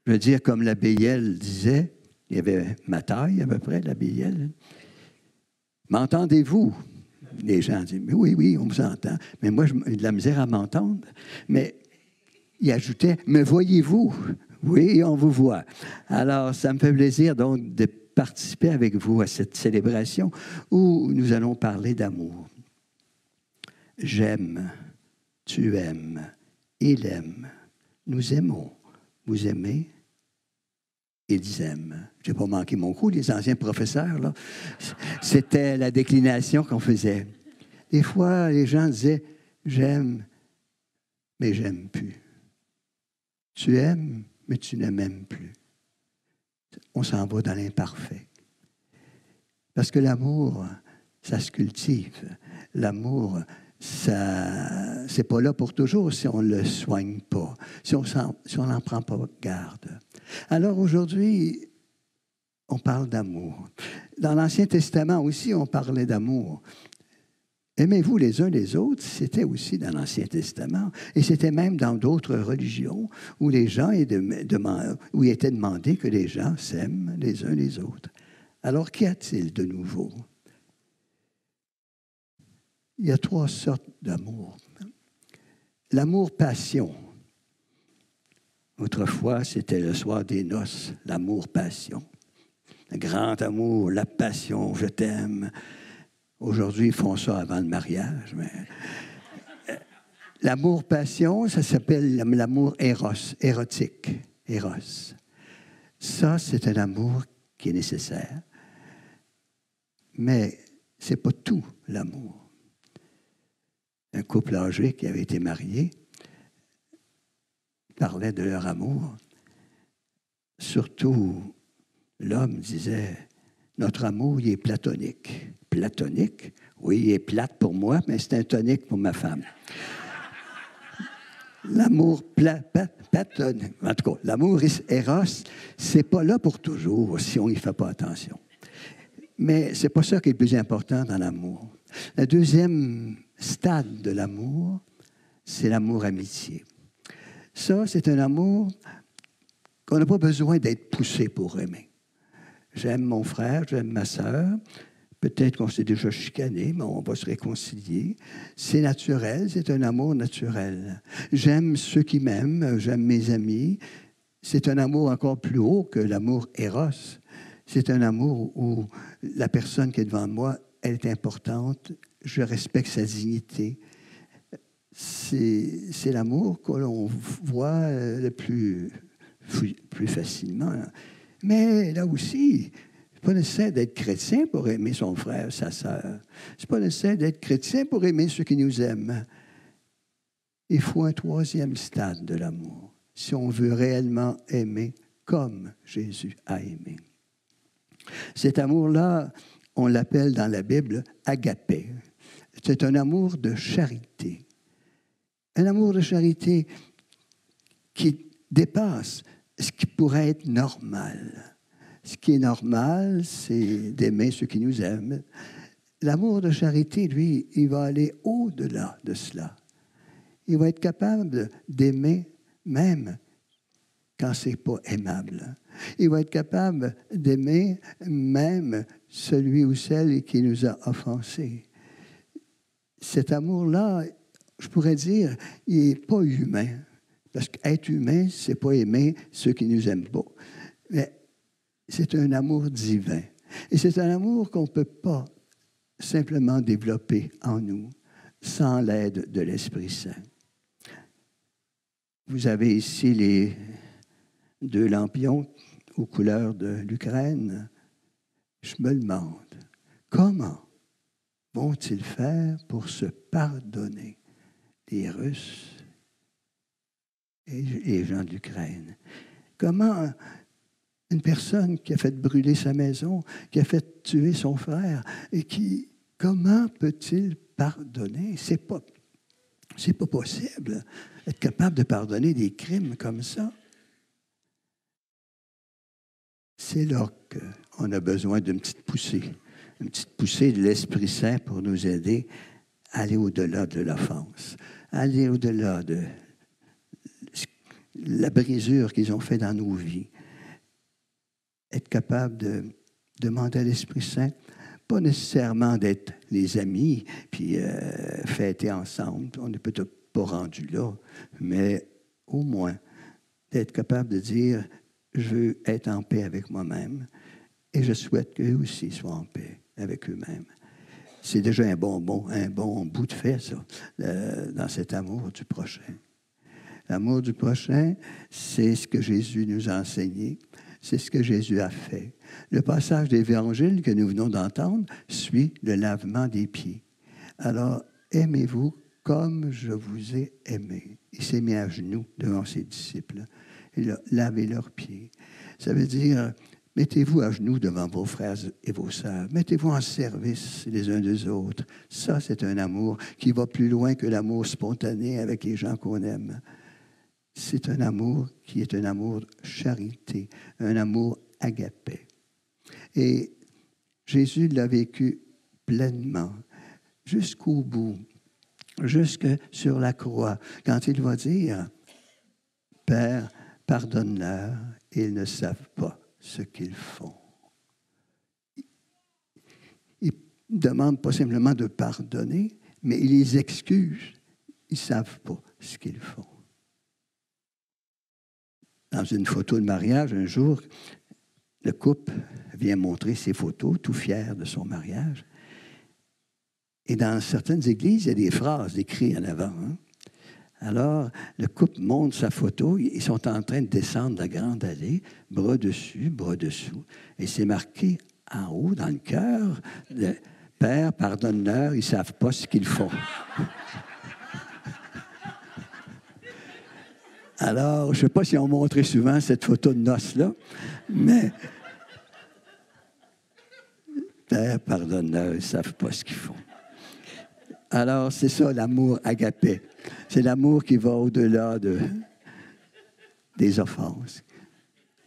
Je veux dire, comme l'abbé Yel disait, il y avait ma taille à peu près, l'abbé Yel. M'entendez-vous? Les gens disent, mais oui, oui, on vous entend. Mais moi, j'ai de la misère à m'entendre. Mais il ajoutait, me voyez-vous? Oui, on vous voit. Alors, ça me fait plaisir donc de participer avec vous à cette célébration où nous allons parler d'amour. J'aime, tu aimes, il aime, nous aimons, vous aimez, ils aiment. Je n'ai pas manqué mon coup, les anciens professeurs, là. C'était la déclination qu'on faisait. Des fois, les gens disaient, j'aime, mais j'aime plus. Tu aimes, mais tu ne m'aimes plus. On s'en va dans l'imparfait. Parce que l'amour, ça se cultive. L'amour, ça, c'est pas là pour toujours si on ne le soigne pas, si on n'en prend pas garde. Alors aujourd'hui, on parle d'amour. Dans l'Ancien Testament aussi, on parlait d'amour. Aimez-vous les uns les autres, c'était aussi dans l'Ancien Testament. Et c'était même dans d'autres religions où les gens où il était demandé que les gens s'aiment les uns les autres. Alors, qu'y a-t-il de nouveau? Il y a 3 sortes d'amour. L'amour-passion. Autrefois, c'était le soir des noces, l'amour-passion. Le grand amour, la passion, je t'aime. Aujourd'hui, ils font ça avant le mariage. Mais l'amour-passion, ça s'appelle l'amour érotique. Éros. Ça, c'est un amour qui est nécessaire. Mais ce n'est pas tout l'amour. Un couple âgé qui avait été marié parlait de leur amour. Surtout, l'homme disait, notre amour, il est platonique. Platonique? Oui, il est plate pour moi, mais c'est un tonique pour ma femme. L'amour platonique, en tout cas, l'amour éros, c'est pas là pour toujours si on n'y fait pas attention. Mais c'est pas ça qui est le plus important dans l'amour. Le deuxième stade de l'amour, c'est l'amour-amitié. Ça, c'est un amour qu'on n'a pas besoin d'être poussé pour aimer. J'aime mon frère, j'aime ma sœur. Peut-être qu'on s'est déjà chicané, mais on va se réconcilier. C'est naturel, c'est un amour naturel. J'aime ceux qui m'aiment, j'aime mes amis. C'est un amour encore plus haut que l'amour éros. C'est un amour où la personne qui est devant moi, elle est importante. Je respecte sa dignité. C'est l'amour que l'on voit le plus facilement. Mais là aussi, c'est pas nécessaire d'être chrétien pour aimer son frère, sa sœur. C'est pas nécessaire d'être chrétien pour aimer ceux qui nous aiment. Il faut un 3e stade de l'amour, si on veut réellement aimer comme Jésus a aimé. Cet amour-là, on l'appelle dans la Bible agapé. C'est un amour de charité. Un amour de charité qui dépasse ce qui pourrait être normal. Ce qui est normal, c'est d'aimer ceux qui nous aiment. L'amour de charité, lui, il va aller au-delà de cela. Il va être capable d'aimer même quand ce n'est pas aimable. Il va être capable d'aimer même celui ou celle qui nous a offensés. Cet amour-là, je pourrais dire, il n'est pas humain. Parce qu'être humain, ce n'est pas aimer ceux qui nous aiment pas. Mais c'est un amour divin. Et c'est un amour qu'on ne peut pas simplement développer en nous sans l'aide de l'Esprit Saint. Vous avez ici les 2 lampions aux couleurs de l'Ukraine. Je me demande, comment vont-ils faire pour se pardonner, les Russes et les gens d'Ukraine? Comment une personne qui a fait brûler sa maison, qui a fait tuer son frère, et comment peut-il pardonner? C'est pas possible d'être capable de pardonner des crimes comme ça. C'est là qu'on a besoin d'une petite poussée de l'Esprit Saint pour nous aider à aller au-delà de l'offense, à aller au-delà de la brisure qu'ils ont fait dans nos vies. Être capable de demander à l'Esprit Saint, pas nécessairement d'être les amis, puis fêter ensemble. On n'est peut-être pas rendu là, mais au moins d'être capable de dire, je veux être en paix avec moi-même et je souhaite qu'eux aussi soient en paix avec eux-mêmes. C'est déjà un bon bout de fait, ça, dans cet amour du prochain. L'amour du prochain, c'est ce que Jésus nous a enseigné, c'est ce que Jésus a fait. Le passage de l'Évangile que nous venons d'entendre suit le lavement des pieds. Alors, aimez-vous comme je vous ai aimé. Il s'est mis à genoux devant ses disciples. Il a lavé leurs pieds. Ça veut dire, mettez-vous à genoux devant vos frères et vos sœurs. Mettez-vous en service les uns des autres. Ça, c'est un amour qui va plus loin que l'amour spontané avec les gens qu'on aime. C'est un amour qui est un amour charité, un amour agapé. Et Jésus l'a vécu pleinement, jusqu'au bout, jusque sur la croix, quand il va dire, « Père, pardonne-leur, ils ne savent pas ce qu'ils font. » Il ne demande pas simplement de pardonner, mais il les excuse. Ils ne savent pas ce qu'ils font. Dans une photo de mariage, un jour, le couple vient montrer ses photos, tout fier de son mariage. Et dans certaines églises, il y a des phrases écrites en avant. Hein? Alors, le couple montre sa photo. Ils sont en train de descendre la grande allée, bras dessus, bras dessous. Et c'est marqué en haut, dans le cœur, « Père, pardonne-leur, ils ne savent pas ce qu'ils font. » Alors, je ne sais pas si on montrait souvent cette photo de noces-là, mais « Père, pardonne-leur, ils ne savent pas ce qu'ils font. » Alors, c'est ça l'amour agapé. C'est l'amour qui va au-delà des offenses,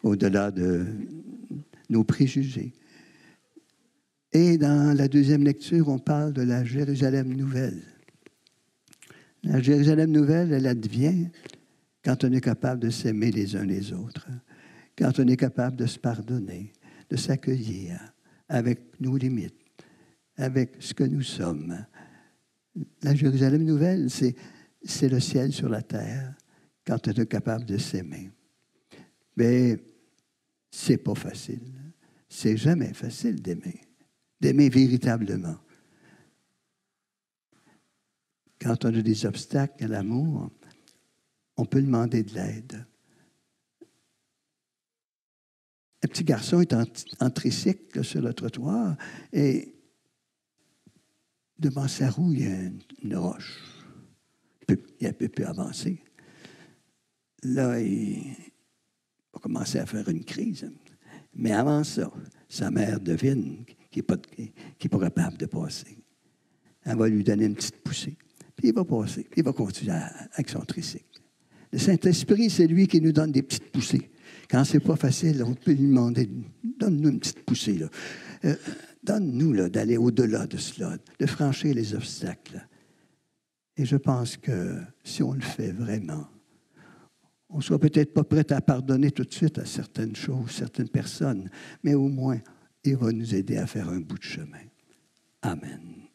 au-delà de nos préjugés. Et dans la deuxième lecture, on parle de la Jérusalem nouvelle. La Jérusalem nouvelle, elle advient quand on est capable de s'aimer les uns les autres, quand on est capable de se pardonner, de s'accueillir avec nos limites, avec ce que nous sommes. La Jérusalem nouvelle, c'est le ciel sur la terre, quand on est capable de s'aimer. Mais c'est pas facile. C'est jamais facile d'aimer véritablement. Quand on a des obstacles à l'amour, on peut demander de l'aide. Un petit garçon est en tricycle sur le trottoir et devant sa roue, il y a une roche. Il ne peut plus avancer. Là, il va commencer à faire une crise. Mais avant ça, sa mère devine qu'il n'est pas capable de passer. Elle va lui donner une petite poussée. Puis il va passer. Puis il va continuer avec son tricycle. Le Saint-Esprit, c'est lui qui nous donne des petites poussées. Quand ce n'est pas facile, on peut lui demander, donne-nous une petite poussée. Là. Donne-nous là, d'aller au-delà de cela, de franchir les obstacles. Et je pense que si on le fait vraiment, on ne sera peut-être pas prêt à pardonner tout de suite à certaines choses, certaines personnes, mais au moins, il va nous aider à faire un bout de chemin. Amen.